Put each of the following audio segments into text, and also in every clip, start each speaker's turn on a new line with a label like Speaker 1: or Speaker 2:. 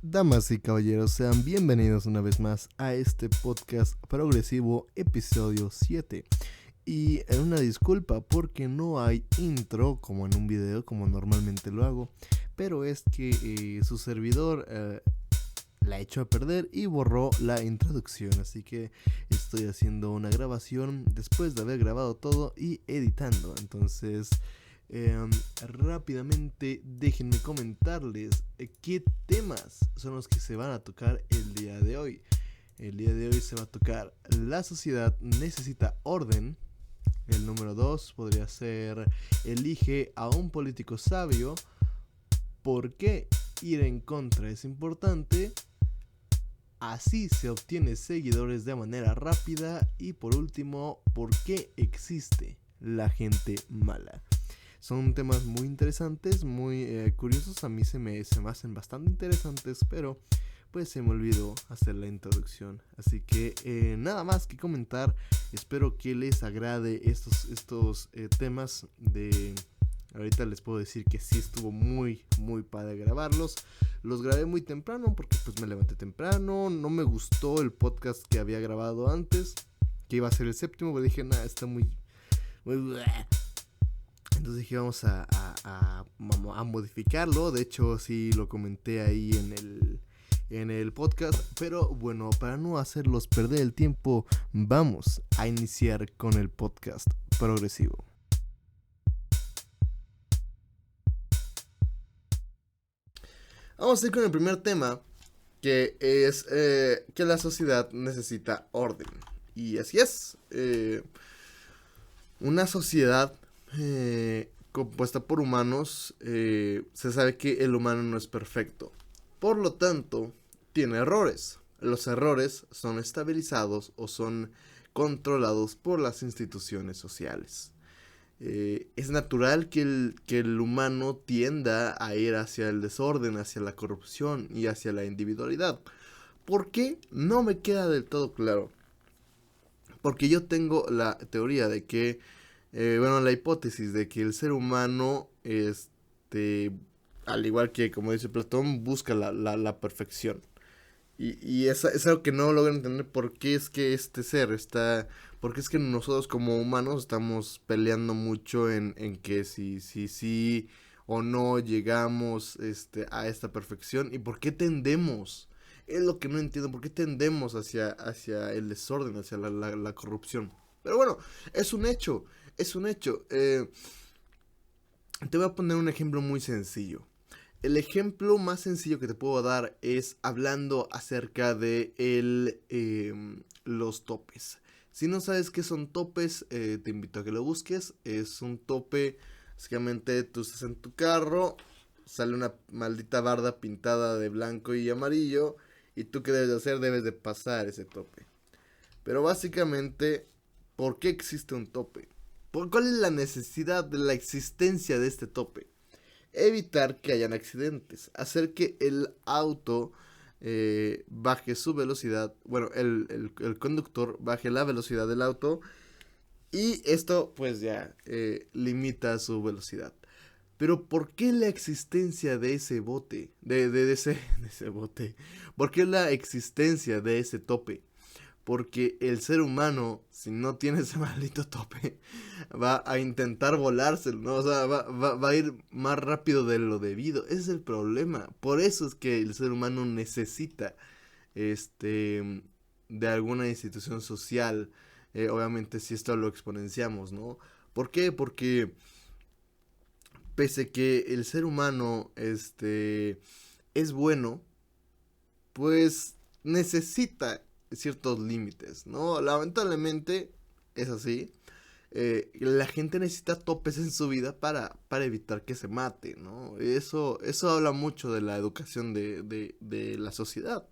Speaker 1: Damas y caballeros, sean bienvenidos una vez más a este podcast progresivo episodio 7. Y en una disculpa porque no hay intro como en un video como normalmente lo hago, pero es que su servidor la echó a perder y borró la introducción, así que estoy haciendo una grabación después de haber grabado todo y editando. Entonces rápidamente déjenme comentarles qué temas son los que se van a tocar el día de hoy. El día de hoy se va a tocar la sociedad necesita orden. El número 2 podría ser elige a un político sabio. ¿Por qué ir en contra es importante? Así se obtiene seguidores de manera rápida. Y por último, ¿por qué existe la gente mala? Son temas muy interesantes, muy curiosos. A mí se me hacen bastante interesantes, pero pues se me olvidó hacer la introducción. Así que nada más que comentar. Espero que les agrade estos temas de... Ahorita les puedo decir que sí estuvo muy padre grabarlos. Los grabé muy temprano porque pues me levanté temprano. No me gustó el podcast que había grabado antes, que iba a ser el séptimo, pero dije, nada, está muy... Entonces dije, vamos a modificarlo. De hecho, sí lo comenté ahí en el podcast. Pero bueno, para no hacerlos perder el tiempo, vamos a iniciar con el podcast progresivo. Vamos a ir con el primer tema, que es que la sociedad necesita orden. Y así es. Una sociedad compuesta por humanos, se sabe que el humano no es perfecto. Por lo tanto, tiene errores. Los errores son estabilizados o son controlados por las instituciones sociales. Es natural que el humano tienda a ir hacia el desorden, hacia la corrupción y hacia la individualidad. ¿Por qué? No me queda del todo claro. Porque yo tengo la teoría de que la hipótesis de que el ser humano, al igual que como dice Platón, busca la perfección. Y es algo que no logro entender por qué es que este ser está... Porque es que nosotros como humanos estamos peleando mucho en que si o no llegamos a esta perfección. ¿Y por qué tendemos? Es lo que no entiendo. ¿Por qué tendemos hacia el desorden, hacia la corrupción? Pero bueno, es un hecho. Es un hecho. Te voy a poner un ejemplo muy sencillo. El ejemplo más sencillo que te puedo dar es hablando acerca de los topes. Si no sabes qué son topes, te invito a que lo busques. Es un tope, básicamente tú estás en tu carro, sale una maldita barda pintada de blanco y amarillo, y tú qué debes de hacer, debes de pasar ese tope. Pero básicamente, ¿por qué existe un tope? ¿Cuál es la necesidad de la existencia de este tope? Evitar que hayan accidentes, hacer que el auto baje su velocidad, bueno, el conductor baje la velocidad del auto, y esto pues ya limita su velocidad. Pero ¿por qué la existencia de ese bote? De ese bote. ¿Por qué la existencia de ese tope? Porque el ser humano, si no tiene ese maldito tope, va a intentar volárselo, ¿no? O sea, va a ir más rápido de lo debido. Ese es el problema. Por eso es que el ser humano necesita, de alguna institución social. Obviamente, si esto lo exponenciamos, ¿no? ¿Por qué? Porque pese que el ser humano, es bueno, pues necesita ciertos límites, ¿no? Lamentablemente es así. La gente necesita topes en su vida para evitar que se mate, ¿no? Eso habla mucho de la educación de la sociedad,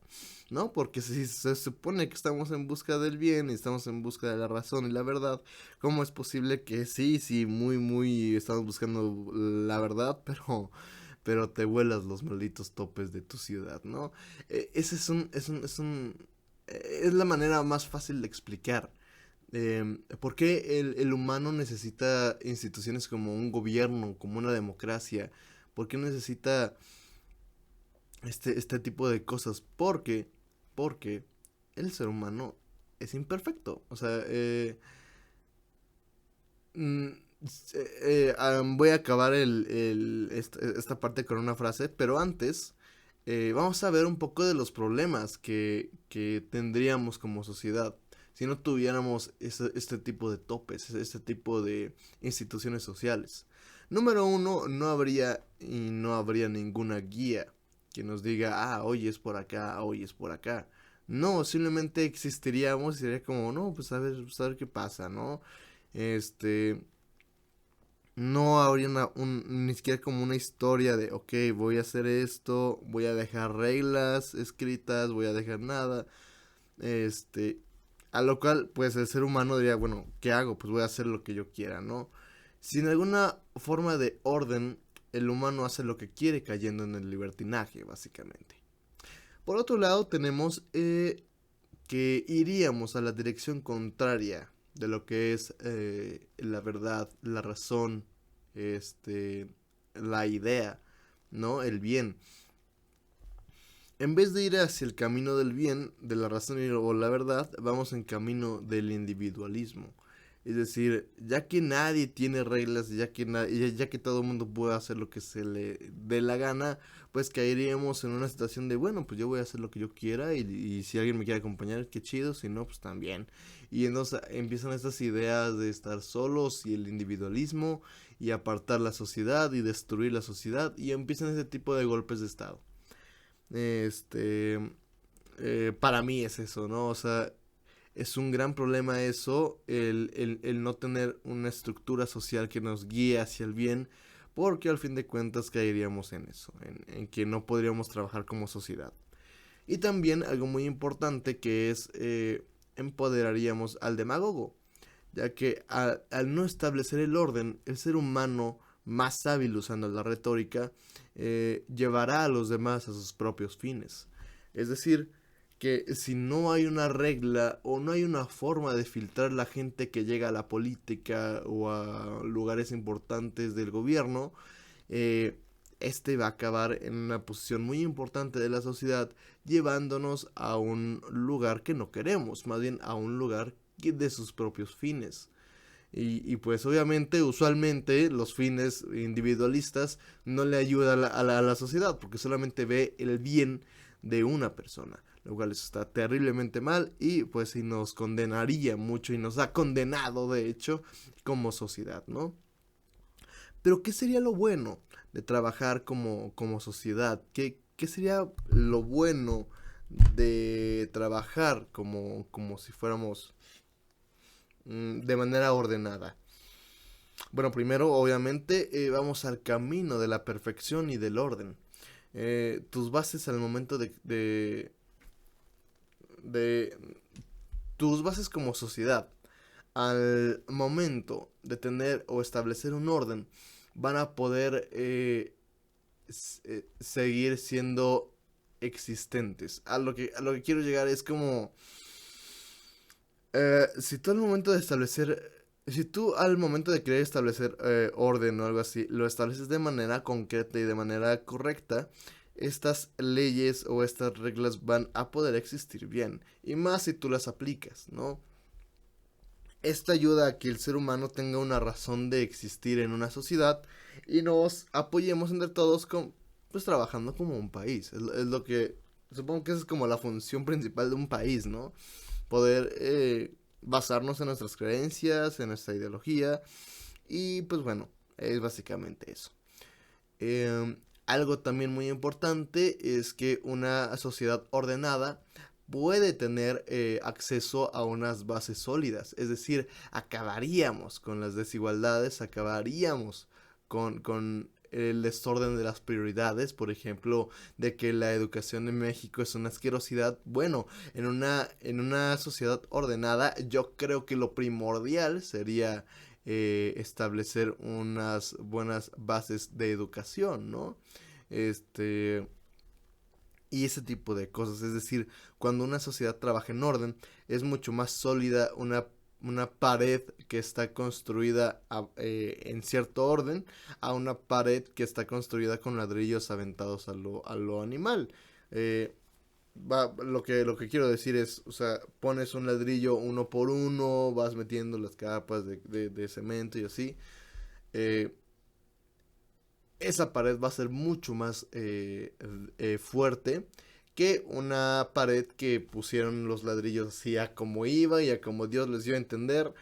Speaker 1: ¿no? Porque si se supone que estamos en busca del bien y estamos en busca de la razón y la verdad, ¿cómo es posible que sí, muy estamos buscando la verdad, pero te vuelas los malditos topes de tu ciudad, ¿no? Ese es la manera más fácil de explicar. ¿Por qué el humano necesita instituciones como un gobierno, como una democracia? ¿Por qué necesita este tipo de cosas, porque el ser humano es imperfecto. O sea, mm, voy a acabar esta parte con una frase, pero antes vamos a ver un poco de los problemas que tendríamos como sociedad si no tuviéramos este tipo de topes, este tipo de instituciones sociales. Número uno, no habría ninguna guía que nos diga, hoy es por acá, hoy es por acá. No, simplemente existiríamos y sería como, no, pues a ver qué pasa, ¿no? Este, no habría ni siquiera como una historia de, ok, voy a hacer esto, voy a dejar reglas escritas, voy a dejar nada. Este, a lo cual, pues el ser humano diría, bueno, ¿qué hago? Pues voy a hacer lo que yo quiera, ¿no? Sin alguna forma de orden, el humano hace lo que quiere cayendo en el libertinaje, básicamente. Por otro lado, tenemos que iríamos a la dirección contraria de lo que es la verdad, la razón, este, la idea, ¿no? El bien. En vez de ir hacia el camino del bien, de la razón o la verdad, vamos en camino del individualismo. Es decir, ya que nadie tiene reglas, ya que todo el mundo puede hacer lo que se le dé la gana, pues caeríamos en una situación de, bueno, pues yo voy a hacer lo que yo quiera y si alguien me quiere acompañar, qué chido, si no, pues también. Y entonces empiezan estas ideas de estar solos y el individualismo y apartar la sociedad y destruir la sociedad y empiezan ese tipo de golpes de estado. Este, para mí es eso, ¿no? O sea, es un gran problema eso, el no tener una estructura social que nos guíe hacia el bien, porque al fin de cuentas caeríamos en eso, en que no podríamos trabajar como sociedad. Y también algo muy importante que es empoderaríamos al demagogo, ya que al no establecer el orden, el ser humano más hábil usando la retórica llevará a los demás a sus propios fines. Es decir, que si no hay una regla o no hay una forma de filtrar la gente que llega a la política o a lugares importantes del gobierno, eh, este va a acabar en una posición muy importante de la sociedad, llevándonos a un lugar que no queremos, más bien a un lugar de sus propios fines. Y pues obviamente, usualmente, los fines individualistas no le ayudan a la sociedad, porque solamente ve el bien de una persona, lo cual eso está terriblemente mal y pues sí nos condenaría mucho y nos ha condenado de hecho como sociedad, ¿no? Pero ¿qué sería lo bueno de trabajar como sociedad? ¿Qué sería lo bueno de trabajar como si fuéramos de manera ordenada? Bueno, primero, obviamente, vamos al camino de la perfección y del orden. Tus bases al momento de tus bases como sociedad, al momento de tener o establecer un orden, van a poder seguir siendo existentes. A lo que quiero llegar es como si tú al momento de establecer, si tú al momento de querer establecer orden o algo así, lo estableces de manera concreta y de manera correcta, estas leyes o estas reglas van a poder existir bien. Y más si tú las aplicas, ¿no? Esto ayuda a que el ser humano tenga una razón de existir en una sociedad y nos apoyemos entre todos pues trabajando como un país. Es lo que supongo que esa es como la función principal de un país, ¿no? Poder basarnos en nuestras creencias, en nuestra ideología y pues bueno, es básicamente eso. Algo también muy importante es que una sociedad ordenada puede tener acceso a unas bases sólidas, es decir, acabaríamos con las desigualdades, acabaríamos con el desorden de las prioridades, por ejemplo, de que la educación en México es una asquerosidad. Bueno, en una sociedad ordenada, yo creo que lo primordial sería establecer unas buenas bases de educación, ¿no? Este, y ese tipo de cosas. Es decir, cuando una sociedad trabaja en orden, es mucho más sólida una una pared que está construida en cierto orden a una pared que está construida con ladrillos aventados a lo animal. Eh, lo que quiero decir es, o sea, pones un ladrillo uno por uno, vas metiendo las capas de cemento y así. eh, Esa pared va a ser mucho más fuerte que una pared que pusieron los ladrillos así a como iba y a como Dios les dio a entender.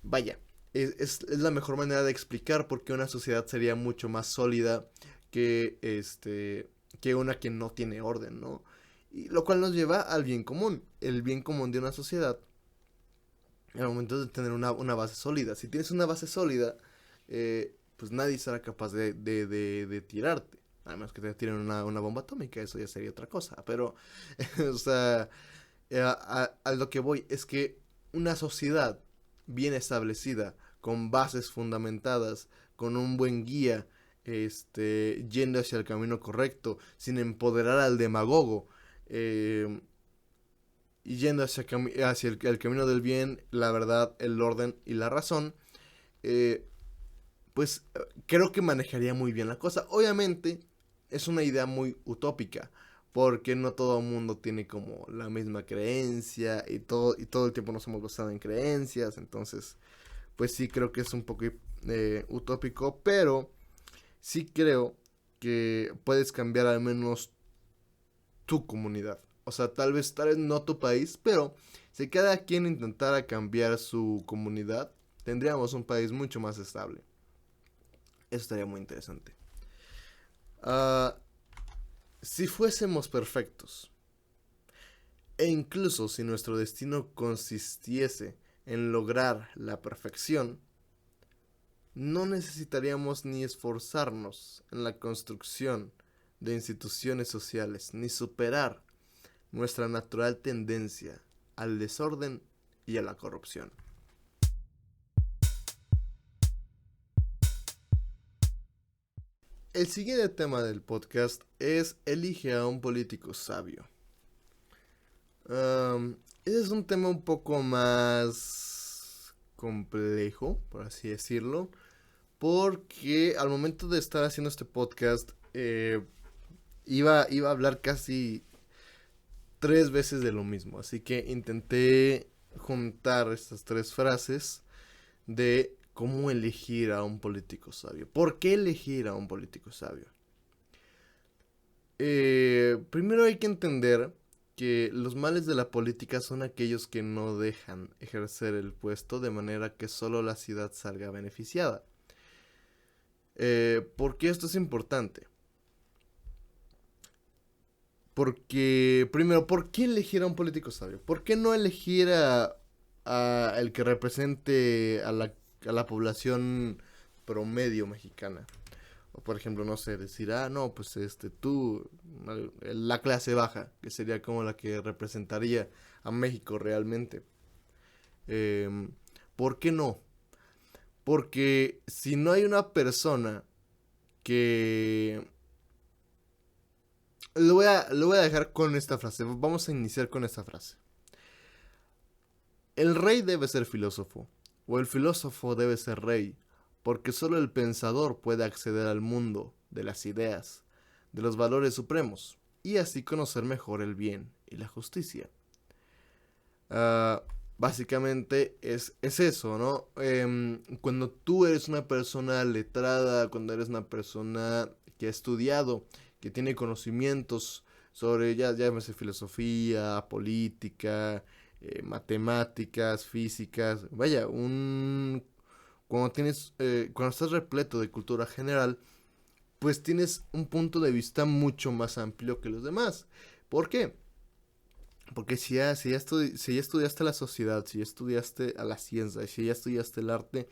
Speaker 1: Vaya, es la mejor manera de explicar por qué una sociedad sería mucho más sólida que, que una que no tiene orden, ¿no? Y lo cual nos lleva al bien común. El bien común de una sociedad, al momento de tener una base sólida. Si tienes una base sólida, pues nadie será capaz de tirarte. A menos que te tiren una bomba atómica, eso ya sería otra cosa. Pero, o sea, a lo que voy es que una sociedad bien establecida, con bases fundamentadas, con un buen guía, yendo hacia el camino correcto, sin empoderar al demagogo, eh, y yendo hacia el camino del bien, la verdad, el orden y la razón, eh, pues creo que manejaría muy bien la cosa. Obviamente es una idea muy utópica, porque no todo el mundo tiene como la misma creencia y todo el tiempo nos hemos basado en creencias, entonces pues sí creo que es un poco utópico, pero sí creo que puedes cambiar al menos tu comunidad. O sea, tal vez no tu país, pero si cada quien intentara cambiar su comunidad, tendríamos un país mucho más estable. Eso estaría muy interesante. Ah, si fuésemos perfectos, e incluso si nuestro destino consistiese en lograr la perfección, no necesitaríamos ni esforzarnos en la construcción de instituciones sociales, ni superar nuestra natural tendencia al desorden y a la corrupción. El siguiente tema del podcast es elige a un político sabio. Ese es un tema un poco más complejo, por así decirlo, porque al momento de estar haciendo este podcast iba a hablar casi 3 veces de lo mismo, así que intenté juntar estas 3 frases de cómo elegir a un político sabio. ¿Por qué elegir a un político sabio? Primero hay que entender que los males de la política son aquellos que no dejan ejercer el puesto de manera que solo la ciudad salga beneficiada. ¿Por qué esto es importante? Porque, primero, ¿por qué elegir a un político sabio? ¿Por qué no elegir a el que represente a la población promedio mexicana? O por ejemplo, no sé, decir, no, pues tú, la clase baja, que sería como la que representaría a México realmente. Em, ¿Por qué no? Porque si no hay una persona que... lo voy a dejar con esta frase, vamos a iniciar con esta frase. El rey debe ser filósofo, o el filósofo debe ser rey, porque solo el pensador puede acceder al mundo de las ideas, de los valores supremos, y así conocer mejor el bien y la justicia. Básicamente es eso, ¿no? Cuando tú eres una persona letrada, cuando eres una persona que ha estudiado, que tiene conocimientos sobre, ya llámese filosofía, política, matemáticas, físicas, vaya, cuando estás repleto de cultura general, pues tienes un punto de vista mucho más amplio que los demás. ¿Por qué? Porque si ya estudiaste la sociedad, si ya estudiaste a la ciencia, si ya estudiaste el arte,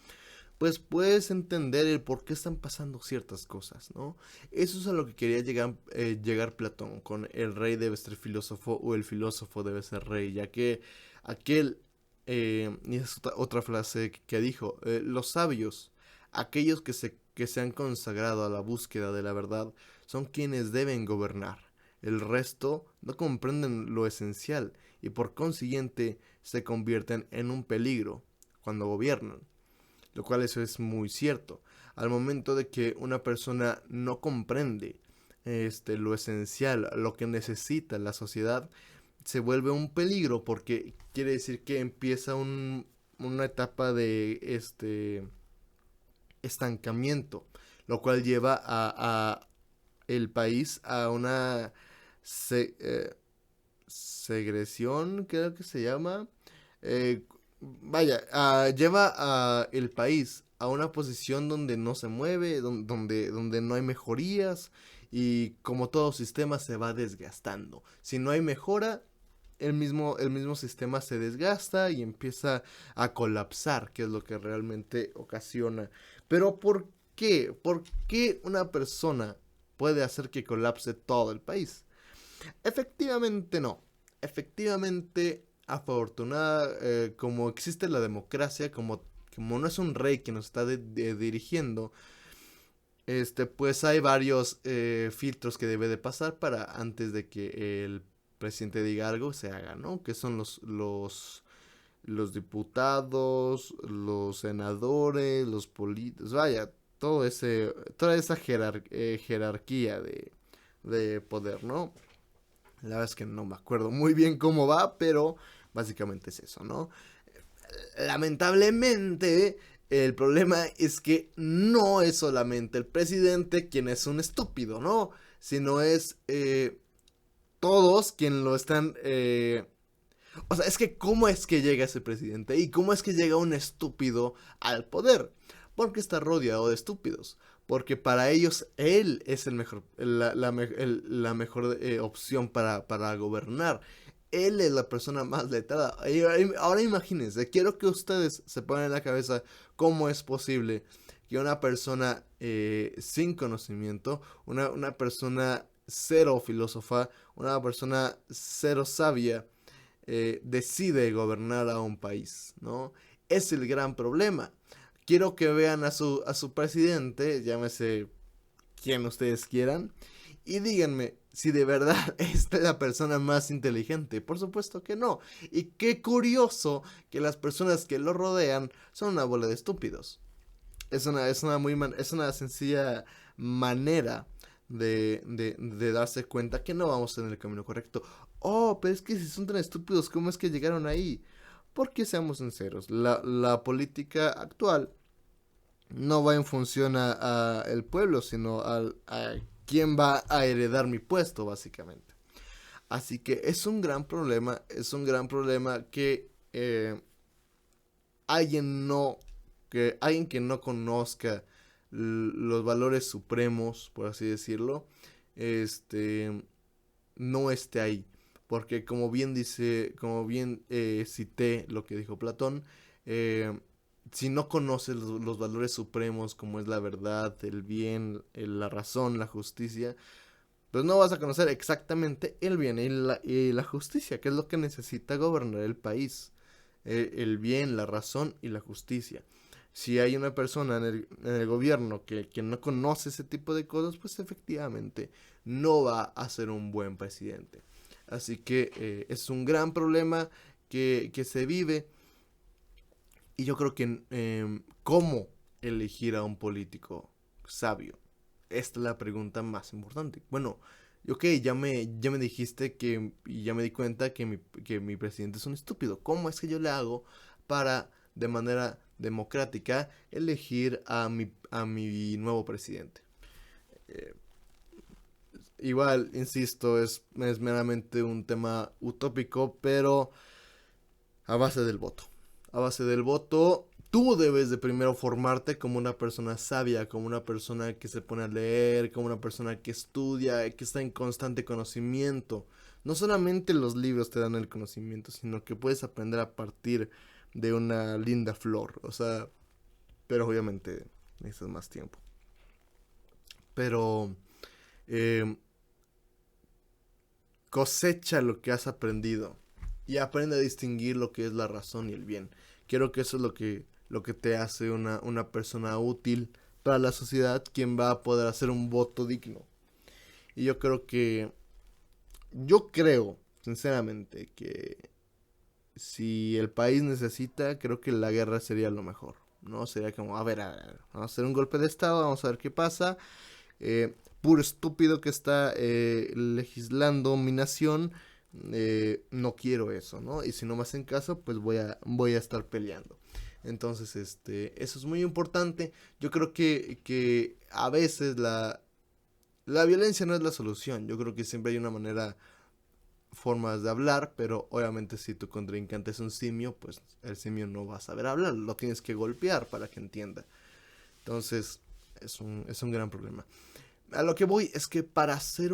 Speaker 1: pues puedes entender el por qué están pasando ciertas cosas, ¿no? Eso es a lo que quería llegar Platón, con el rey debe ser filósofo o el filósofo debe ser rey, ya que y es otra frase que dijo, los sabios, aquellos que se han consagrado a la búsqueda de la verdad, son quienes deben gobernar. El resto no comprenden lo esencial y por consiguiente se convierten en un peligro cuando gobiernan, lo cual eso es muy cierto. Al momento de que una persona no comprende lo esencial, lo que necesita la sociedad, se vuelve un peligro porque quiere decir que empieza una etapa de estancamiento, lo cual lleva a el país a una se, segresión, creo que se llama. Eh, vaya, lleva a el país a una posición donde no se mueve, donde no hay mejorías y como todo sistema se va desgastando. Si no hay mejora, el mismo sistema se desgasta y empieza a colapsar, que es lo que realmente ocasiona. Pero ¿por qué? ¿Por qué una persona puede hacer que colapse todo el país? Efectivamente no. Efectivamente, afortunada, como existe la democracia, como no es un rey que nos está dirigiendo, pues hay varios filtros que debe de pasar para antes de que el presidente diga algo se haga, ¿no? Que son los diputados, los senadores, los políticos, vaya, toda esa jerarquía de poder, ¿no? La verdad es que no me acuerdo muy bien cómo va, pero básicamente es eso, ¿no? Lamentablemente, el problema es que no es solamente el presidente quien es un estúpido, ¿no? Sino es todos quien lo están... o sea, es que ¿cómo es que llega ese presidente? ¿Y cómo es que llega un estúpido al poder? Porque está rodeado de estúpidos. Porque para ellos él es el mejor, la mejor opción para gobernar. Él es la persona más letrada. Ahora imagínense, quiero que ustedes se pongan en la cabeza cómo es posible que una persona sin conocimiento, una persona cero filósofa, una persona cero sabia, decide gobernar a un país, ¿no? Es el gran problema. Quiero que vean a su presidente, llámese quien ustedes quieran, y díganme si de verdad es la persona más inteligente. Por supuesto que no. Y qué curioso que las personas que lo rodean son una bola de estúpidos. Es una sencilla manera de darse cuenta que no vamos en el camino correcto. Oh, pero es que si son tan estúpidos, ¿cómo es que llegaron ahí? Porque seamos sinceros, la política actual no va en función a el pueblo, sino a quién va a heredar mi puesto, básicamente. Así que es un gran problema que alguien no, que alguien que no conozca los valores supremos, por así decirlo, este, no esté ahí. Porque como bien cité lo que dijo Platón, eh, si no conoces los valores supremos como es la verdad, el bien, la razón, la justicia, pues no vas a conocer exactamente el bien y la justicia, que es lo que necesita gobernar el país. El bien, la razón y la justicia. Si hay una persona en el gobierno que no conoce ese tipo de cosas, pues efectivamente no va a ser un buen presidente. Así que es un gran problema que se vive y yo creo que cómo elegir a un político sabio. Esta es la pregunta más importante. Bueno, ok, ya me dijiste y ya me di cuenta que mi presidente es un estúpido. ¿Cómo es que yo le hago para, de manera democrática, elegir a mi nuevo presidente? Eh, Igual, insisto, es meramente un tema utópico, pero a base del voto. A base del voto, tú debes de primero formarte como una persona sabia, como una persona que se pone a leer, como una persona que estudia, que está en constante conocimiento. No solamente los libros te dan el conocimiento, sino que puedes aprender a partir de una linda flor. O sea, pero obviamente necesitas más tiempo. Pero eh, cosecha lo que has aprendido y aprende a distinguir lo que es la razón y el bien. Creo que eso es lo que te hace una persona útil para la sociedad, quien va a poder hacer un voto digno. Y yo creo que yo creo, sinceramente, que si el país necesita, creo que la guerra sería lo mejor, ¿no? Sería como, a ver, vamos a hacer un golpe de estado, vamos a ver qué pasa. Puro estúpido que está legislando mi nación, no quiero eso, ¿no? Y si no me hacen caso, pues voy a estar peleando. Entonces, eso es muy importante. Yo creo que a veces la violencia no es la solución. Yo creo que siempre hay una manera, formas de hablar, pero obviamente si tu contrincante es un simio, pues el simio no va a saber hablar, lo tienes que golpear para que entienda. Entonces, es un gran problema. A lo que voy es que para hacer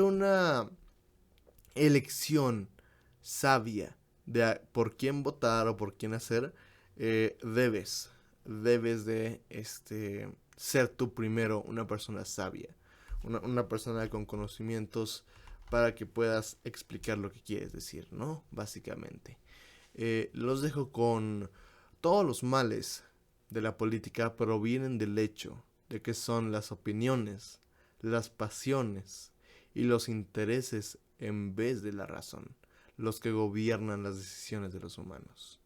Speaker 1: una elección sabia de por quién votar o por quién hacer, debes de ser tú primero una persona sabia, una persona con conocimientos para que puedas explicar lo que quieres decir, ¿no? Básicamente. Los dejo con todos los males de la política provienen del hecho de que son las opiniones, las pasiones y los intereses en vez de la razón los que gobiernan las decisiones de los humanos.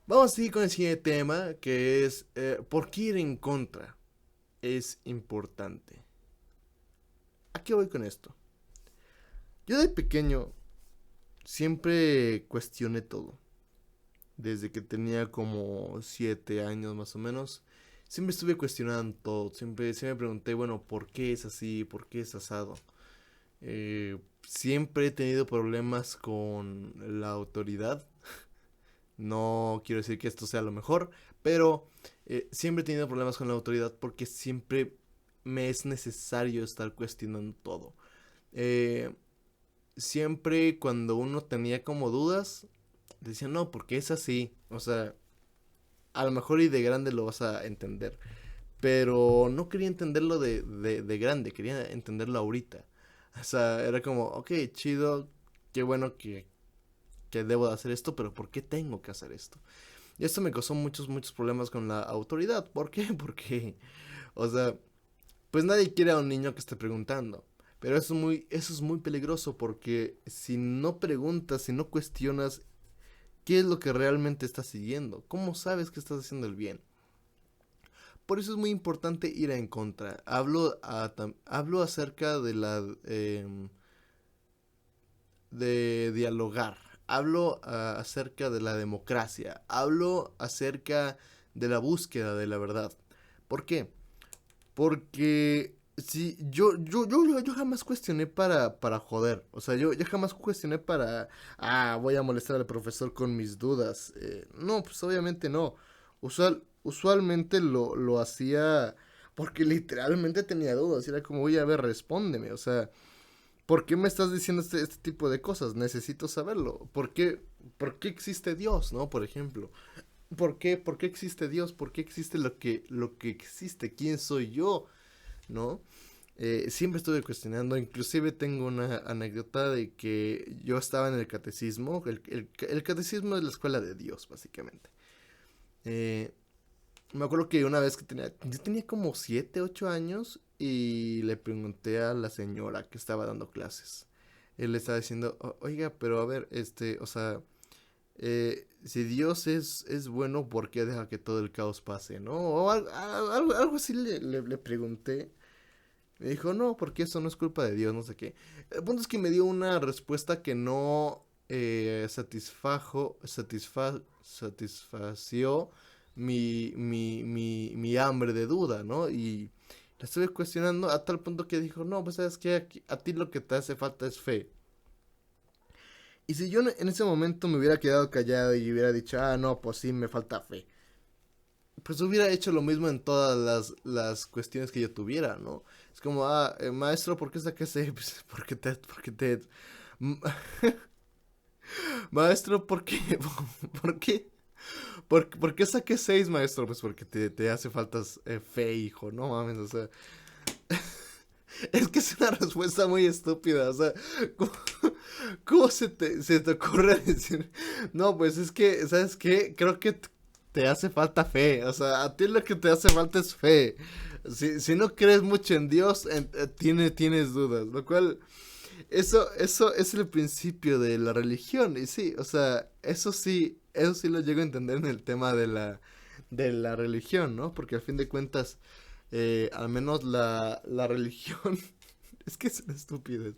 Speaker 1: Vamos a seguir con el siguiente tema, que es ¿por qué ir en contra es importante? ¿A qué voy con esto? Yo de pequeño siempre cuestioné todo. Desde que tenía como 7 años más o menos, siempre estuve cuestionando todo. Siempre me pregunté, bueno, ¿por qué es así? ¿Por qué es asado? Siempre he tenido problemas con la autoridad. No quiero decir que esto sea lo mejor, pero siempre he tenido problemas con la autoridad porque siempre me es necesario estar cuestionando todo. Eh, Siempre cuando uno tenía como dudas, decía, no, porque es así. O sea, a lo mejor y de grande lo vas a entender. Pero no quería entenderlo de grande, quería entenderlo ahorita. O sea, era como, ok, chido, qué bueno que debo de hacer esto, pero ¿por qué tengo que hacer esto? Y esto me causó muchos problemas con la autoridad. ¿Por qué? Porque, o sea, pues nadie quiere a un niño que esté preguntando. Pero eso es muy peligroso porque si no preguntas, si no cuestionas qué es lo que realmente estás siguiendo, cómo sabes que estás haciendo el bien. Por eso es muy importante ir en contra. Hablo acerca de dialogar. Hablo acerca de la democracia. Hablo acerca de la búsqueda de la verdad. ¿Por qué? Porque si yo jamás cuestioné para joder. O sea, yo jamás cuestioné voy a molestar al profesor con mis dudas. No, pues obviamente no. Usualmente lo hacía porque literalmente tenía dudas. Y era como, oye, a ver, respóndeme. O sea, ¿por qué me estás diciendo este tipo de cosas? Necesito saberlo. ¿Por qué existe Dios, no? Por ejemplo. ¿Por qué existe Dios? ¿Por qué existe lo que existe? ¿Quién soy yo? ¿No? Siempre estuve cuestionando, inclusive tengo una anécdota de que yo estaba en el catecismo, el catecismo es la escuela de Dios, básicamente. Eh, Me acuerdo que una vez yo tenía como 7, 8 años y le pregunté a la señora que estaba dando clases. Él le estaba diciendo, Oiga, pero a ver, o sea, si Dios es bueno, ¿por qué deja que todo el caos pase, no? O algo así le pregunté. Me dijo, no, porque eso no es culpa de Dios, no sé qué. El punto es que me dio una respuesta que no satisfació mi hambre de duda, ¿no? Y la estuve cuestionando a tal punto que dijo, no, pues sabes que a ti lo que te hace falta es fe. Y si yo en ese momento me hubiera quedado callado y hubiera dicho, no, pues sí, me falta fe, pues hubiera hecho lo mismo en todas las cuestiones que yo tuviera, ¿no? Es como, maestro, ¿por qué saqué seis? Pues, m- maestro, ¿por qué? ¿Por qué? ¿Por qué saqué seis, maestro? Pues porque te hace falta fe, hijo, no mames, o sea, es que es una respuesta muy estúpida, o sea, ¿cómo, cómo se te ocurre decir? No, pues es que, ¿sabes qué? Creo que te hace falta fe. O sea, a ti lo que te hace falta es fe. Si no crees mucho en Dios, tienes dudas. Lo cual, eso es el principio de la religión. Y sí, o sea, eso sí lo llego a entender en el tema de la religión, ¿no? Porque al fin de cuentas, al menos la religión, es que es una estupidez.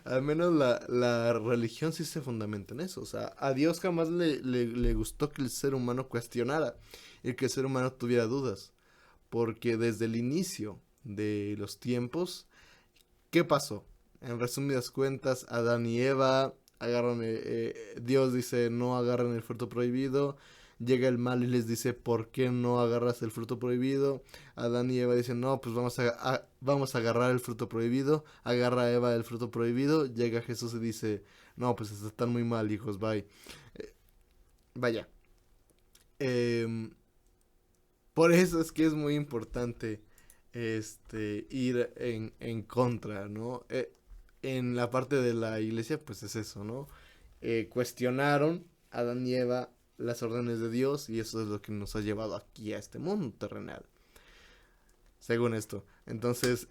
Speaker 1: Al menos la religión sí se fundamenta en eso. O sea, a Dios jamás le gustó que el ser humano cuestionara y que el ser humano tuviera dudas. Porque desde el inicio de los tiempos, ¿qué pasó? En resumidas cuentas, Adán y Eva agarran, Dios dice no agarren el fruto prohibido. Llega el mal y les dice, ¿por qué no agarras el fruto prohibido? Adán y Eva dicen, no, pues vamos a agarrar el fruto prohibido. Agarra a Eva el fruto prohibido. Llega Jesús y dice, no, pues están muy mal, hijos, bye. Vaya. Em, por eso es que es muy importante ir en contra, ¿no? En la parte de la iglesia, pues es eso, ¿no? Cuestionaron Adán y Eva las órdenes de Dios y eso es lo que nos ha llevado aquí a este mundo terrenal, según esto. Entonces,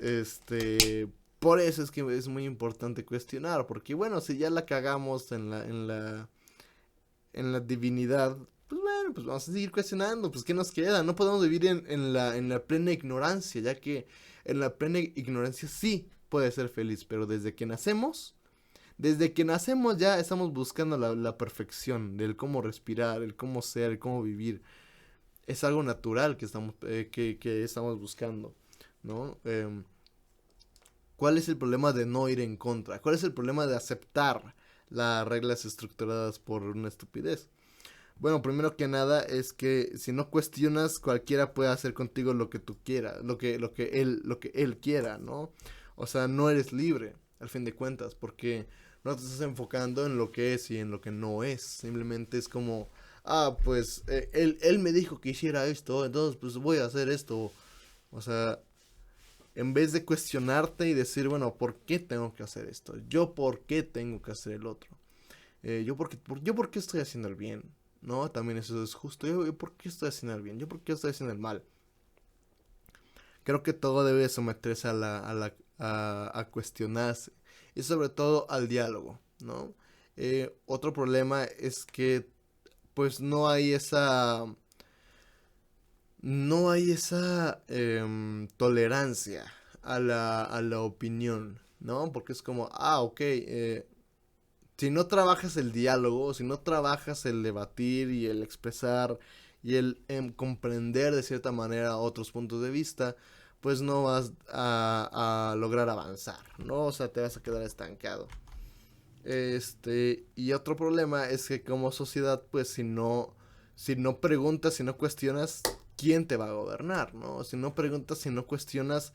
Speaker 1: por eso es que es muy importante cuestionar, porque bueno, si ya la cagamos en la divinidad, pues bueno, pues vamos a seguir cuestionando, pues qué nos queda, no podemos vivir en la plena ignorancia, ya que en la plena ignorancia sí puede ser feliz, pero desde que nacemos ya estamos buscando la perfección del cómo respirar, el cómo ser, el cómo vivir. Es algo natural que estamos buscando, ¿no? ¿Cuál es el problema de no ir en contra? ¿Cuál es el problema de aceptar las reglas estructuradas por una estupidez? Bueno, primero que nada es que si no cuestionas, cualquiera puede hacer contigo lo que tú quieras, lo que él quiera, ¿no? O sea, no eres libre, al fin de cuentas, porque no te estás enfocando en lo que es y en lo que no es. Simplemente es como, pues él me dijo que hiciera esto, entonces pues voy a hacer esto. O sea, en vez de cuestionarte y decir, bueno, ¿por qué tengo que hacer esto? ¿Yo por qué tengo que hacer el otro? Yo por qué estoy haciendo el bien, ¿no? También eso es justo. Yo por qué estoy haciendo el bien, yo por qué estoy haciendo el mal. Creo que todo debe someterse a cuestionarse y sobre todo al diálogo, ¿no? Otro problema es que pues no hay esa tolerancia a la opinión, ¿no? Porque es como, ok, si no trabajas el diálogo, si no trabajas el debatir y el expresar y el comprender de cierta manera otros puntos de vista, pues no vas a lograr avanzar, ¿no? O sea, te vas a quedar estancado. Y otro problema es que como sociedad, pues si no preguntas, si no cuestionas, ¿quién te va a gobernar, no? Si no preguntas, si no cuestionas,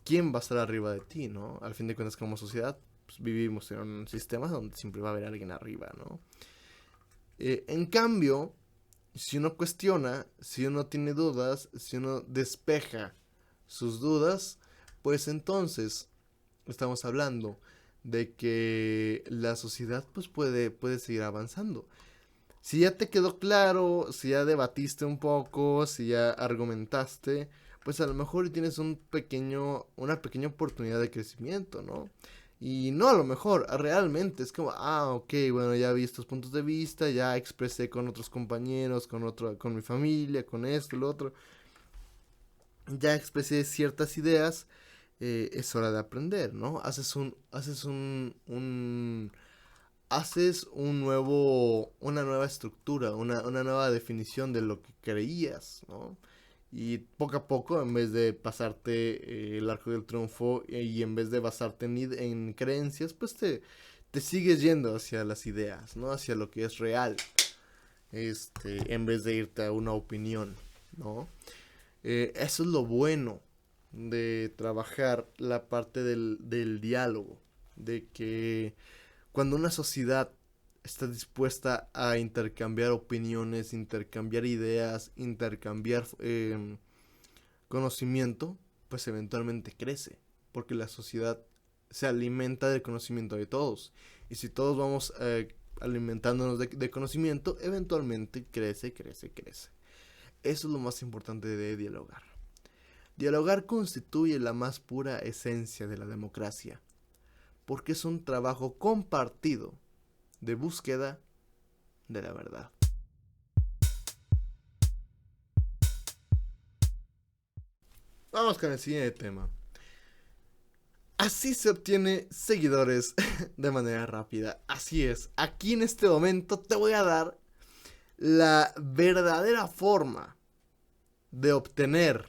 Speaker 1: ¿quién va a estar arriba de ti, no? Al fin de cuentas, como sociedad, pues vivimos en un sistema donde siempre va a haber alguien arriba, ¿no? En cambio, si uno cuestiona, si uno tiene dudas, si uno despeja sus dudas, pues entonces estamos hablando de que la sociedad pues puede seguir avanzando. Si ya te quedó claro, si ya debatiste un poco, si ya argumentaste, pues a lo mejor tienes una pequeña oportunidad de crecimiento, ¿no? Y no a lo mejor, realmente es como, ok, bueno, ya vi estos puntos de vista, ya expresé con otros compañeros, con mi familia, con esto, lo otro, ya expresé ciertas ideas, es hora de aprender, ¿no? Una nueva estructura, una nueva definición de lo que creías, ¿no? Y poco a poco, en vez de pasarte el arco del triunfo y en vez de basarte en creencias, pues te sigues yendo hacia las ideas, ¿no? Hacia lo que es real, en vez de irte a una opinión, ¿no? Eso es lo bueno de trabajar la parte del diálogo, de que cuando una sociedad está dispuesta a intercambiar opiniones, intercambiar ideas, intercambiar conocimiento, pues eventualmente crece, porque la sociedad se alimenta del conocimiento de todos. Y si todos vamos alimentándonos de conocimiento, eventualmente crece, crece, crece. Eso es lo más importante de dialogar. Dialogar constituye la más pura esencia de la democracia, porque es un trabajo compartido de búsqueda de la verdad. Vamos con el siguiente tema. Así se obtiene seguidores de manera rápida. Así es. Aquí en este momento te voy a dar la verdadera forma de obtener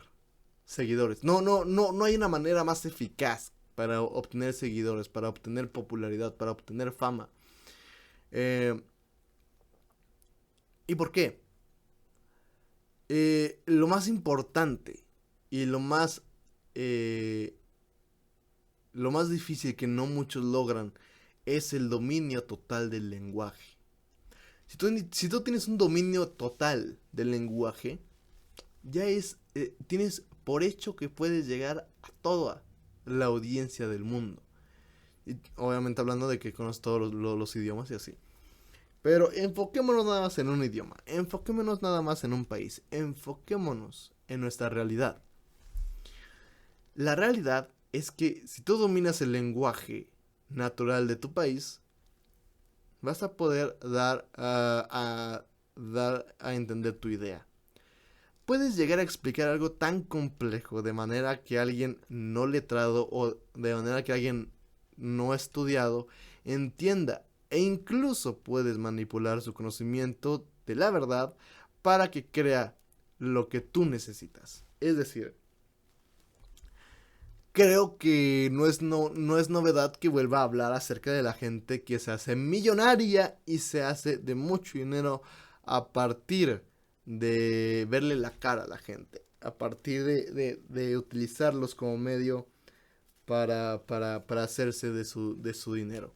Speaker 1: seguidores. No hay una manera más eficaz para obtener seguidores, para obtener popularidad, para obtener fama. ¿Y por qué? Lo más importante y lo más difícil que no muchos logran es el dominio total del lenguaje. Si tú tienes un dominio total del lenguaje, ya tienes por hecho que puedes llegar a toda la audiencia del mundo. Y obviamente hablando de que conoces todos los idiomas y así. Pero enfoquémonos nada más en un idioma. Enfoquémonos nada más en un país. Enfoquémonos en nuestra realidad. La realidad es que si tú dominas el lenguaje natural de tu país, vas a poder dar a entender tu idea. Puedes llegar a explicar algo tan complejo de manera que alguien no letrado o de manera que alguien no estudiado entienda, e incluso puedes manipular su conocimiento de la verdad para que crea lo que tú necesitas. Es decir, creo que no es novedad que vuelva a hablar acerca de la gente que se hace millonaria y se hace de mucho dinero a partir de verle la cara a la gente, a partir de utilizarlos como medio para hacerse de su dinero.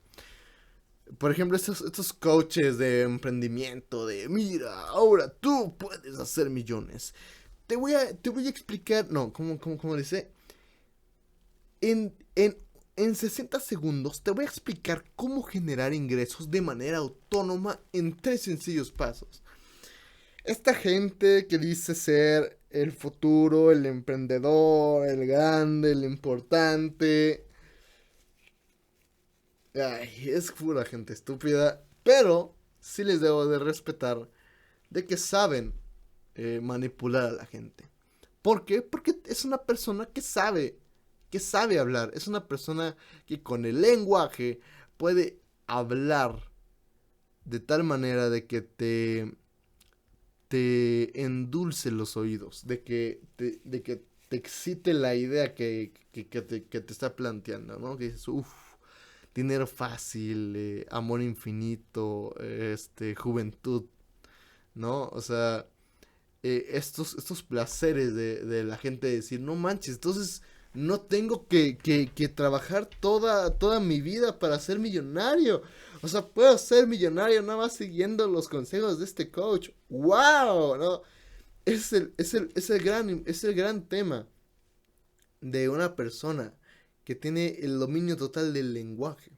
Speaker 1: Por ejemplo, estos coaches de emprendimiento, de mira, ahora tú puedes hacer millones. Te voy a explicar, no, ¿cómo dice? En 60 segundos te voy a explicar cómo generar ingresos de manera autónoma en 3 sencillos pasos. Esta gente que dice ser el futuro, el emprendedor, el grande, el importante. Ay, es pura gente estúpida. Pero sí les debo de respetar de que saben manipular a la gente. ¿Por qué? Porque es una persona que sabe hablar. Es una persona que con el lenguaje puede hablar de tal manera de que te endulce los oídos, de que te excite la idea que te está planteando, ¿no? Que dices, uff, dinero fácil, amor infinito, juventud, ¿no? O sea, estos placeres de la gente de decir, no manches, entonces no tengo que trabajar toda mi vida para ser millonario. O sea, puedo ser millonario nada más siguiendo los consejos de este coach. ¡Wow! ¿No? Es el gran tema de una persona que tiene el dominio total del lenguaje,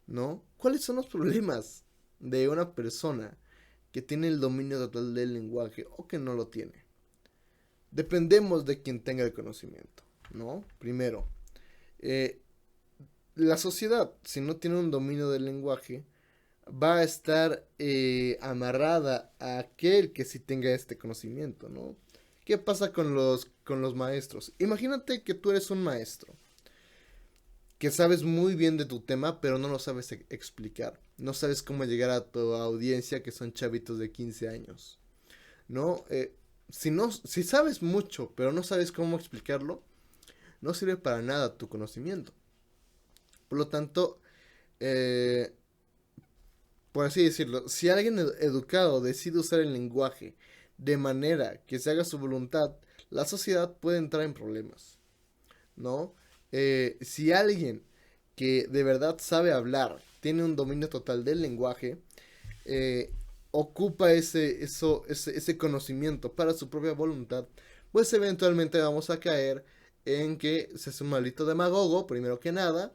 Speaker 1: ¿no? ¿Cuáles son los problemas de una persona que tiene el dominio total del lenguaje o que no lo tiene? Dependemos de quien tenga el conocimiento, ¿no? Primero, la sociedad, si no tiene un dominio del lenguaje, va a estar amarrada a aquel que sí tenga este conocimiento, ¿no? ¿Qué pasa con los maestros? Imagínate que tú eres un maestro, que sabes muy bien de tu tema, pero no lo sabes explicar. No sabes cómo llegar a tu audiencia, que son chavitos de 15 años, ¿no? Si sabes mucho, pero no sabes cómo explicarlo, no sirve para nada tu conocimiento. Por lo tanto, por así decirlo, si alguien educado decide usar el lenguaje de manera que se haga su voluntad, la sociedad puede entrar en problemas, ¿no? Si alguien que de verdad sabe hablar, tiene un dominio total del lenguaje, ocupa ese conocimiento para su propia voluntad, pues eventualmente vamos a caer en que se es un maldito demagogo, primero que nada,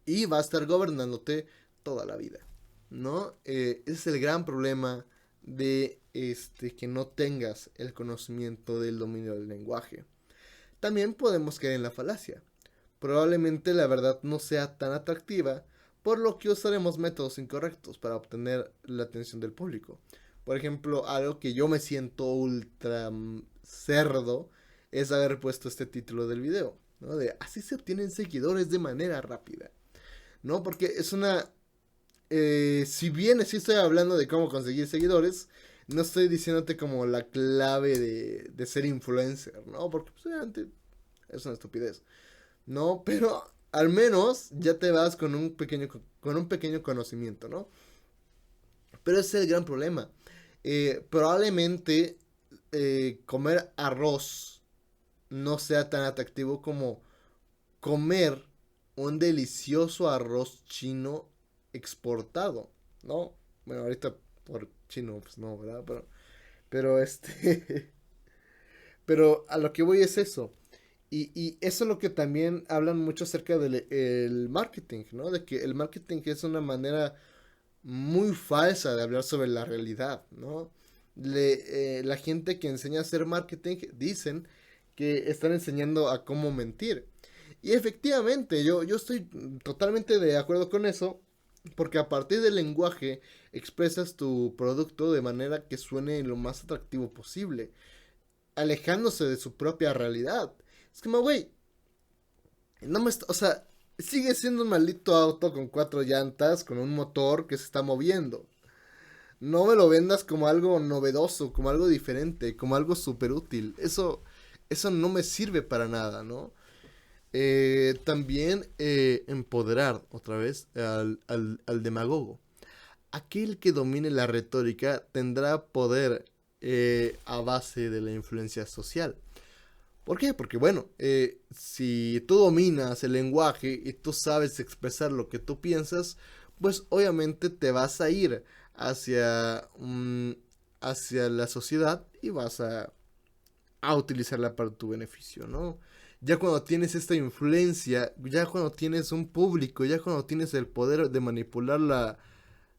Speaker 1: y va a estar gobernándote toda la vida, ¿no? Ese es el gran problema de que no tengas el conocimiento del dominio del lenguaje. También podemos caer en la falacia. Probablemente la verdad no sea tan atractiva, por lo que usaremos métodos incorrectos para obtener la atención del público. Por ejemplo, algo que yo me siento ultra cerdo es haber puesto este título del video, ¿no? De así se obtienen seguidores de manera rápida, ¿no? Porque es una... si bien sí estoy hablando de cómo conseguir seguidores, no estoy diciéndote como la clave de ser influencer, ¿no? Porque pues, obviamente es una estupidez, ¿no? Pero al menos ya te vas con un pequeño conocimiento, ¿no? Pero ese es el gran problema. Probablemente comer arroz no sea tan atractivo como comer un delicioso arroz chino exportado, ¿no? Bueno, ahorita por chino, pues no, ¿verdad? Pero pero a lo que voy es eso. Y eso es lo que también hablan mucho acerca del el marketing, ¿no? De que el marketing es una manera muy falsa de hablar sobre la realidad, ¿no? La gente que enseña a hacer marketing dicen que están enseñando a cómo mentir. Y efectivamente, yo estoy totalmente de acuerdo con eso, porque a partir del lenguaje expresas tu producto de manera que suene lo más atractivo posible, alejándose de su propia realidad. Es como, güey, no me o sea, sigue siendo un maldito auto con cuatro llantas, con un motor que se está moviendo. No me lo vendas como algo novedoso, como algo diferente, como algo súper útil. Eso no me sirve para nada, ¿no? También empoderar otra vez al demagogo. Aquel que domine la retórica tendrá poder a base de la influencia social. ¿Por qué? Porque bueno, si tú dominas el lenguaje y tú sabes expresar lo que tú piensas, pues obviamente te vas a ir hacia, hacia la sociedad y vas a utilizarla para tu beneficio, ¿no? Ya cuando tienes esta influencia, ya cuando tienes un público, ya cuando tienes el poder de manipular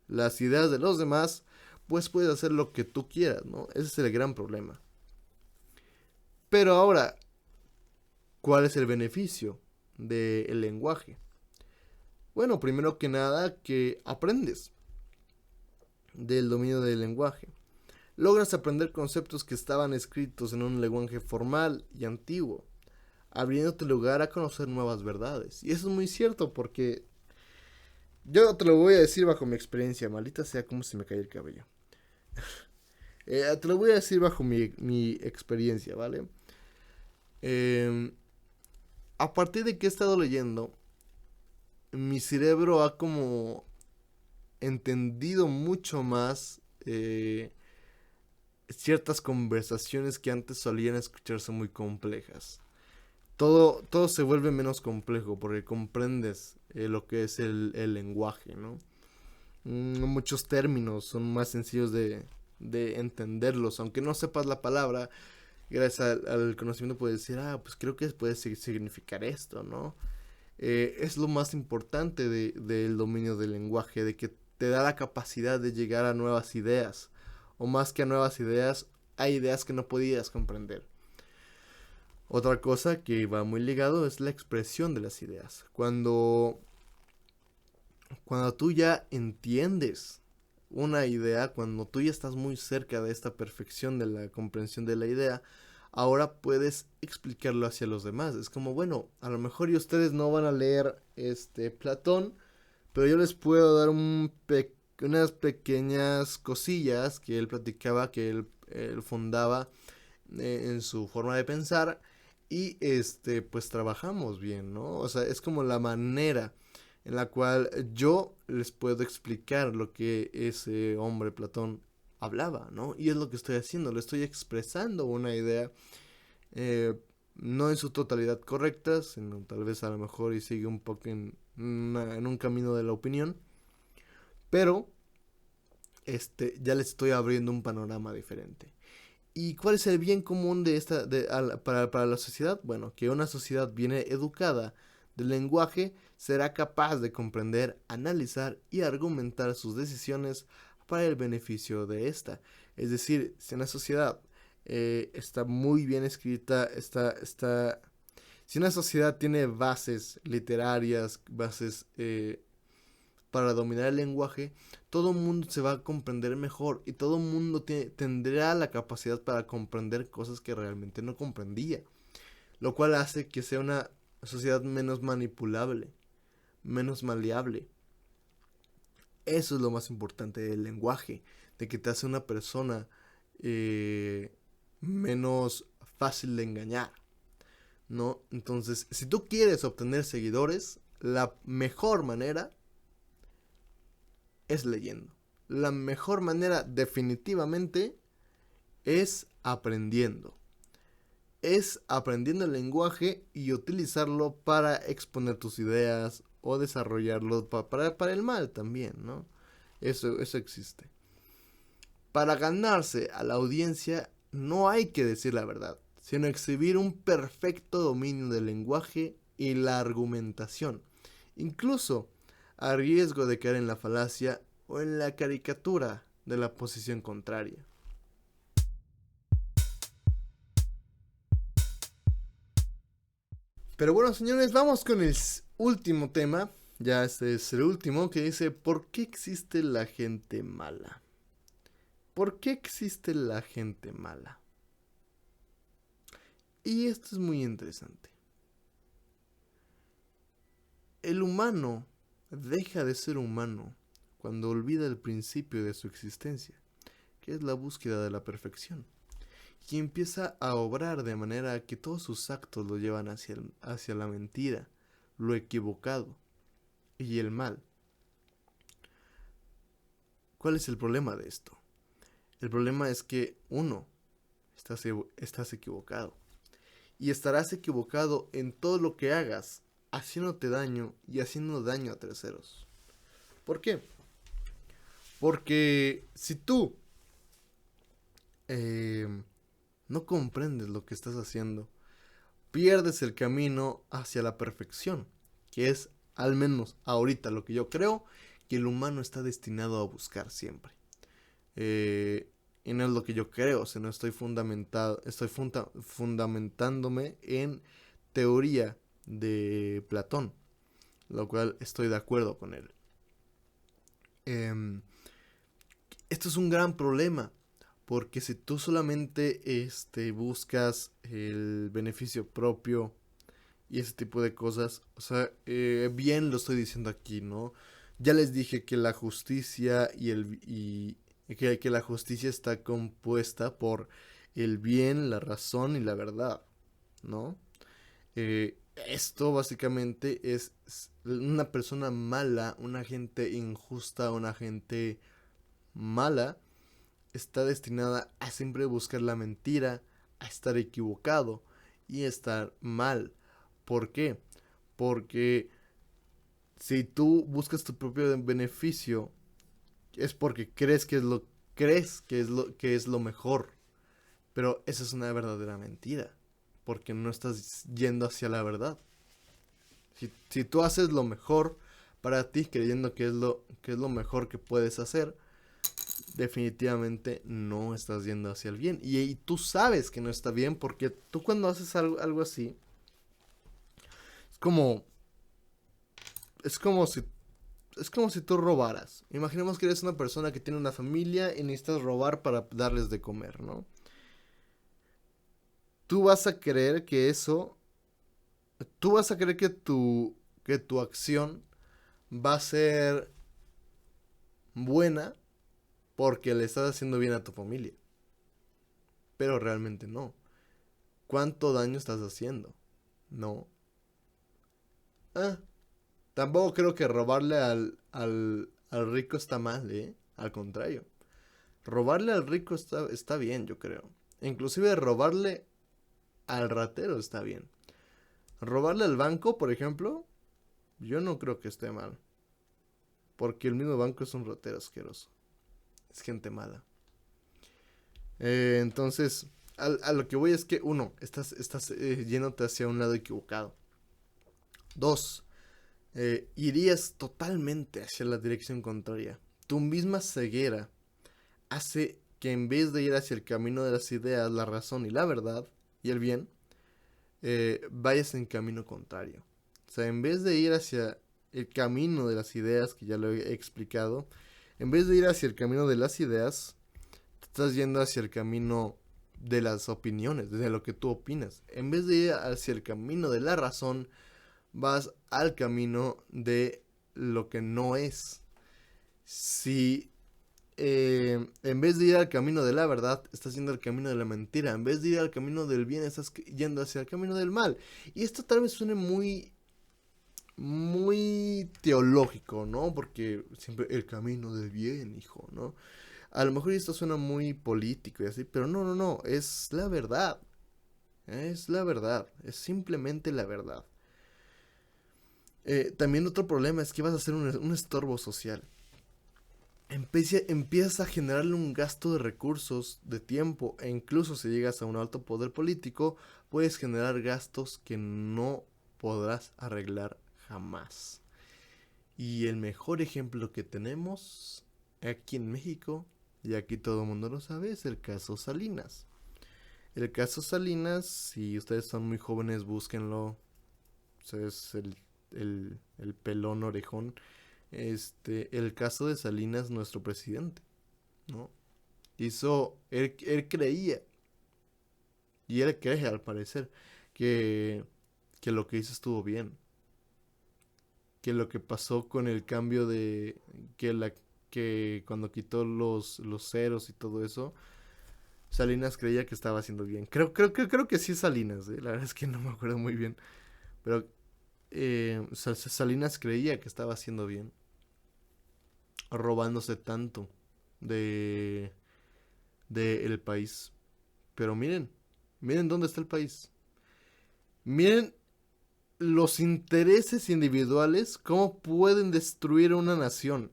Speaker 1: las ideas de los demás, pues puedes hacer lo que tú quieras, ¿no? Ese es el gran problema. Pero ahora, ¿cuál es el beneficio del lenguaje? Bueno, primero que nada, que aprendes del dominio del lenguaje. Logras aprender conceptos que estaban escritos en un lenguaje formal y antiguo, abriéndote lugar a conocer nuevas verdades. Y eso es muy cierto porque yo te lo voy a decir bajo mi experiencia, maldita sea como se me cae el cabello. Te lo voy a decir bajo mi experiencia, ¿vale? A partir de que he estado leyendo, mi cerebro ha como entendido mucho más ciertas conversaciones que antes solían escucharse muy complejas. Todo se vuelve menos complejo porque comprendes lo que es el lenguaje, ¿no? Muchos términos son más sencillos de entenderlos, aunque no sepas la palabra, gracias al conocimiento puedes decir, pues creo que puede significar esto, ¿no? Es lo más importante del dominio del lenguaje, de que te da la capacidad de llegar a nuevas ideas, o más que a nuevas ideas, hay ideas que no podías comprender. Otra cosa que va muy ligado es la expresión de las ideas. Cuando tú ya entiendes una idea, cuando tú ya estás muy cerca de esta perfección de la comprensión de la idea, ahora puedes explicarlo hacia los demás. Es como, bueno, a lo mejor y ustedes no van a leer Platón, pero yo les puedo dar unas pequeñas cosillas que él platicaba, que él fundaba en su forma de pensar y pues trabajamos bien, ¿no? O sea, es como la manera en la cual yo les puedo explicar lo que ese hombre Platón hablaba, ¿no? Y es lo que estoy haciendo, le estoy expresando una idea, eh, no en su totalidad correcta, sino tal vez a lo mejor y sigue un poco en un camino de la opinión, pero ya les estoy abriendo un panorama diferente. ¿Y cuál es el bien común de para la sociedad? Bueno, que una sociedad bien educada del lenguaje será capaz de comprender, analizar y argumentar sus decisiones para el beneficio de esta. Es decir, si una sociedad está muy bien escrita, si una sociedad tiene bases literarias, bases para dominar el lenguaje, todo el mundo se va a comprender mejor y todo el mundo tendrá la capacidad para comprender cosas que realmente no comprendía, lo cual hace que sea una sociedad menos manipulable, menos maleable. Eso es lo más importante del lenguaje, de que te hace una persona menos fácil de engañar, ¿no? Entonces, si tú quieres obtener seguidores, la mejor manera es leyendo. La mejor manera definitivamente es aprendiendo. Es aprendiendo el lenguaje y utilizarlo para exponer tus ideas o desarrollarlo para el mal también, ¿no? Eso existe. Para ganarse a la audiencia no hay que decir la verdad, sino exhibir un perfecto dominio del lenguaje y la argumentación, incluso a riesgo de caer en la falacia o en la caricatura de la posición contraria. Pero bueno, señores, vamos con el último tema. Ya este es el último, que dice: ¿por qué existe la gente mala? ¿Por qué existe la gente mala? Y esto es muy interesante. El humano deja de ser humano cuando olvida el principio de su existencia, que es la búsqueda de la perfección, y empieza a obrar de manera que todos sus actos lo llevan hacia la mentira, lo equivocado y el mal. ¿Cuál es el problema de esto? El problema es que, uno, estás equivocado. Y estarás equivocado en todo lo que hagas, haciéndote daño y haciendo daño a terceros. ¿Por qué? Porque si tú no comprendes lo que estás haciendo, pierdes el camino hacia la perfección, que es, al menos ahorita, lo que yo creo que el humano está destinado a buscar siempre. Y no es lo que yo creo, sino estoy fundamentándome en teoría de Platón, lo cual estoy de acuerdo con él. Esto es un gran problema, porque si tú solamente buscas el beneficio propio y ese tipo de cosas, o sea, bien lo estoy diciendo aquí, ¿no? Ya les dije que la justicia y que la justicia está compuesta por el bien, la razón y la verdad, ¿no? Esto básicamente es una persona mala, una gente injusta, una gente mala, está destinada a siempre buscar la mentira, a estar equivocado y estar mal. ¿Por qué? Porque si tú buscas tu propio beneficio, es porque crees que es lo mejor. Pero esa es una verdadera mentira, porque no estás yendo hacia la verdad. Si tú haces lo mejor para ti, creyendo que es lo mejor que puedes hacer, definitivamente no estás yendo hacia el bien. Y tú sabes que no está bien, porque tú cuando haces algo así, es como es como si es como si tú robaras. Imaginemos que eres una persona que tiene una familia y necesitas robar para darles de comer, ¿no? Tú vas a creer que eso, tú vas a creer que tu acción va a ser buena porque le estás haciendo bien a tu familia. Pero realmente no. ¿Cuánto daño estás haciendo? No. Ah, tampoco creo que robarle al rico está mal, ¿eh? Al contrario. Robarle al rico está bien, yo creo. Inclusive robarle al ratero está bien. Robarle al banco, por ejemplo, yo no creo que esté mal. Porque el mismo banco es un ratero asqueroso. Es gente mala. Entonces, a lo que voy es que, uno, estás yéndote hacia un lado equivocado. Dos, irías totalmente hacia la dirección contraria. Tu misma ceguera hace que en vez de ir hacia el camino de las ideas, la razón y la verdad y el bien, vayas en camino contrario. O sea, en vez de ir hacia el camino de las ideas, que ya lo he explicado, en vez de ir hacia el camino de las ideas, te estás yendo hacia el camino de las opiniones, de lo que tú opinas. En vez de ir hacia el camino de la razón, vas al camino de lo que no es. Si en vez de ir al camino de la verdad, estás yendo al camino de la mentira. En vez de ir al camino del bien, estás yendo hacia el camino del mal. Y esto tal vez suene muy teológico, ¿no? Porque siempre el camino del bien, hijo, ¿no? A lo mejor esto suena muy político y así, pero no, es la verdad. Es la verdad, es simplemente la verdad. También otro problema es que vas a ser un estorbo social. Empiezas a generarle un gasto de recursos, de tiempo, e incluso si llegas a un alto poder político, puedes generar gastos que no podrás arreglar jamás. Y el mejor ejemplo que tenemos aquí en México, y aquí todo el mundo lo sabe, es el caso Salinas. El caso Salinas, si ustedes son muy jóvenes, búsquenlo. O sea, es el pelón orejón. El caso de Salinas, nuestro presidente, ¿no? Él creía, y él cree al parecer, que, que lo que hizo estuvo bien. Que lo que pasó con el cambio que cuando quitó los ceros y todo eso, Salinas creía que estaba haciendo bien. Creo que sí es Salinas, la verdad es que no me acuerdo muy bien. Pero Salinas creía que estaba haciendo bien, robándose tanto de, de el país. Pero miren dónde está el país. Miren los intereses individuales, cómo pueden destruir una nación.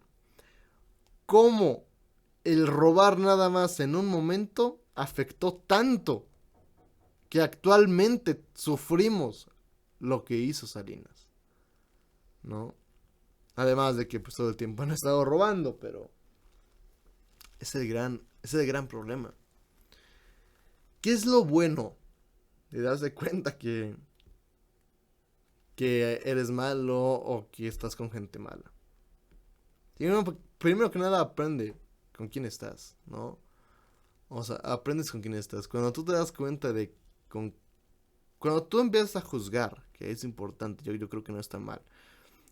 Speaker 1: Cómo el robar nada más en un momento afectó tanto que actualmente sufrimos lo que hizo Salinas, ¿no? Además de que pues todo el tiempo han estado robando, pero es el gran problema. ¿Qué es lo bueno de darse cuenta que eres malo o que estás con gente mala? Primero que nada aprende con quién estás, ¿no? O sea, aprendes con quién estás. Cuando tú te das cuenta cuando tú empiezas a juzgar, que es importante, yo creo que no está mal.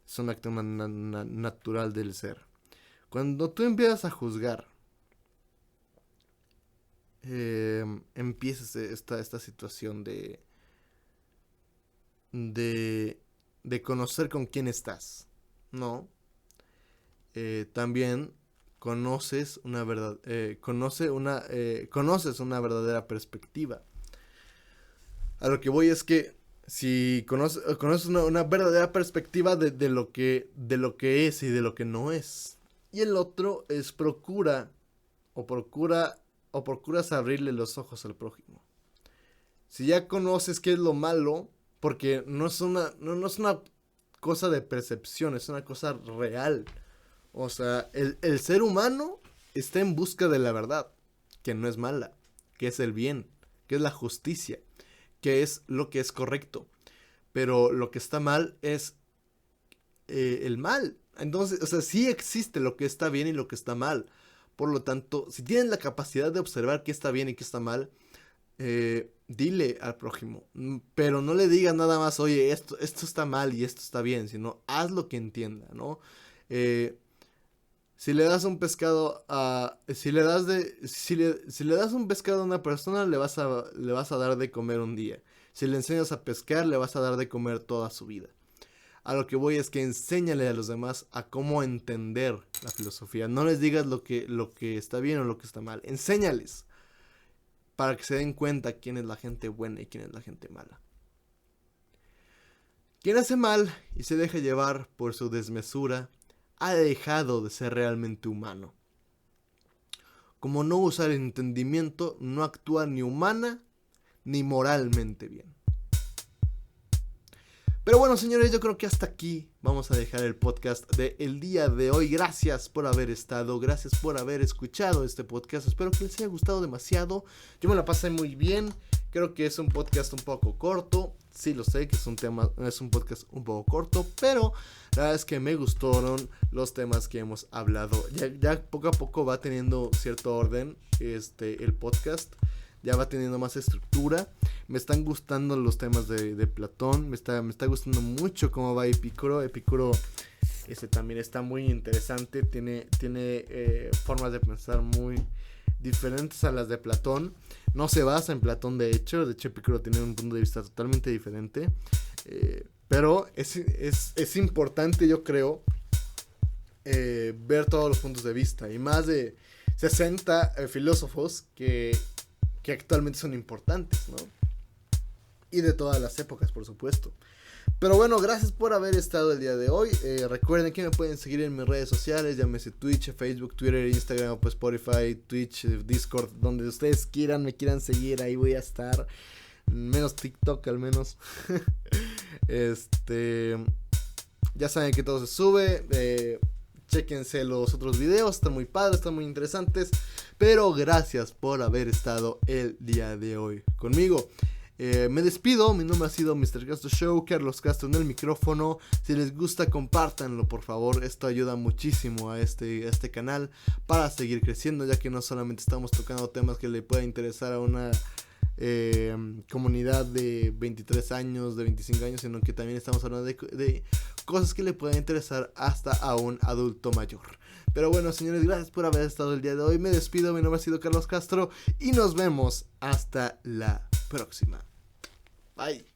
Speaker 1: Es un acto natural del ser. Cuando tú empiezas a juzgar, empiezas esta situación de, de conocer con quién estás, ¿no? También conoces una verdad, conoces una verdadera perspectiva. A lo que voy es que si conoces una verdadera perspectiva de lo que es y de lo que no es. Y el otro es o procuras abrirle los ojos al prójimo. Si ya conoces qué es lo malo, porque no es una cosa de percepción, es una cosa real. O sea, el ser humano está en busca de la verdad, que no es mala, que es el bien, que es la justicia, que es lo que es correcto. Pero lo que está mal es el mal. Entonces, o sea, sí existe lo que está bien y lo que está mal. Por lo tanto, si tienes la capacidad de observar qué está bien y qué está mal, dile al prójimo. Pero no le digas nada más, oye, esto está mal y esto está bien, sino haz lo que entienda, ¿no? Si le das un pescado a. Si le das un pescado a una persona, le vas a dar de comer un día. Si le enseñas a pescar, le vas a dar de comer toda su vida. A lo que voy es que enséñale a los demás a cómo entender la filosofía. No les digas lo que está bien o lo que está mal. Enséñales para que se den cuenta quién es la gente buena y quién es la gente mala. Quien hace mal y se deja llevar por su desmesura ha dejado de ser realmente humano. Como no usa el entendimiento, no actúa ni humana ni moralmente bien. Pero bueno, señores, yo creo que hasta aquí vamos a dejar el podcast del día de hoy. Gracias por haber estado, gracias por haber escuchado este podcast. Espero que les haya gustado demasiado. Yo me la pasé muy bien. Creo que es un podcast un poco corto. Sí, lo sé que es un podcast un poco corto, pero la verdad es que me gustaron los temas que hemos hablado. Ya poco a poco va teniendo cierto orden el podcast. Ya va teniendo más estructura. Me están gustando los temas de Platón. Me está gustando mucho cómo va Epicuro. Epicuro también está muy interesante. Tiene formas de pensar muy diferentes a las de Platón. No se basa en Platón, de hecho. De hecho, Epicuro tiene un punto de vista totalmente diferente. Pero es importante, yo creo, ver todos los puntos de vista. Y más de 60 filósofos que actualmente son importantes, ¿no? Y de todas las épocas, por supuesto. Pero bueno, gracias por haber estado el día de hoy. Recuerden que me pueden seguir en mis redes sociales, llámese Twitch, Facebook, Twitter, Instagram, Spotify, Twitch, Discord, donde ustedes me quieran seguir, ahí voy a estar. Menos TikTok al menos. Ya saben que todo se sube. Chéquense los otros videos, están muy padres, están muy interesantes. Pero gracias por haber estado el día de hoy conmigo. Me despido, mi nombre ha sido Mr. Castro Show, Carlos Castro en el micrófono. Si les gusta, compártanlo por favor, esto ayuda muchísimo a este canal para seguir creciendo, ya que no solamente estamos tocando temas que le pueda interesar a una comunidad de 23 años, de 25 años, sino que también estamos hablando de cosas que le puedan interesar hasta a un adulto mayor. Pero bueno, señores, gracias por haber estado el día de hoy. Me despido, mi nombre ha sido Carlos Castro y nos vemos hasta la próxima. Bye.